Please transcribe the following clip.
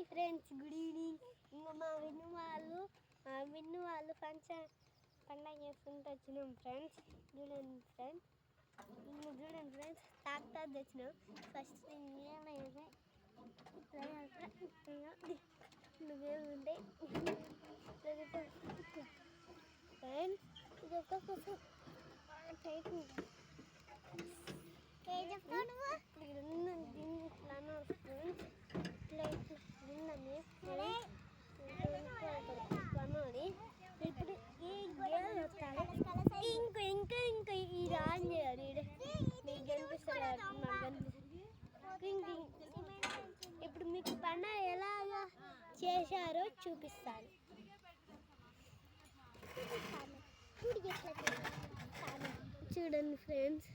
Hi friends, good evening. ఇంకా మా విన్ను వాళ్ళు పండగ చేసుకుంటూ వచ్చినాం ఫ్రెండ్స్. చూడండి ఫ్రెండ్స్, ట్రాక్టర్ తెచ్చినాం. ఫస్ట్ ఏమైనా నువ్వేముంటాయి ఫ్రెండ్స్, ఇది ఒక్కొక్క టైట్ ఉంటుంది. ఇప్పుడు ఈ గేమ్ వస్తాను. ఇంకా ఇది ఆన్ చేయాలి. మీకు కనిపిస్తారు, మాకు కనిపిస్తుంది. ఇప్పుడు మీకు పండుగ ఎలాగా చేశారో చూపిస్తాను. చూడండి ఫ్రెండ్స్,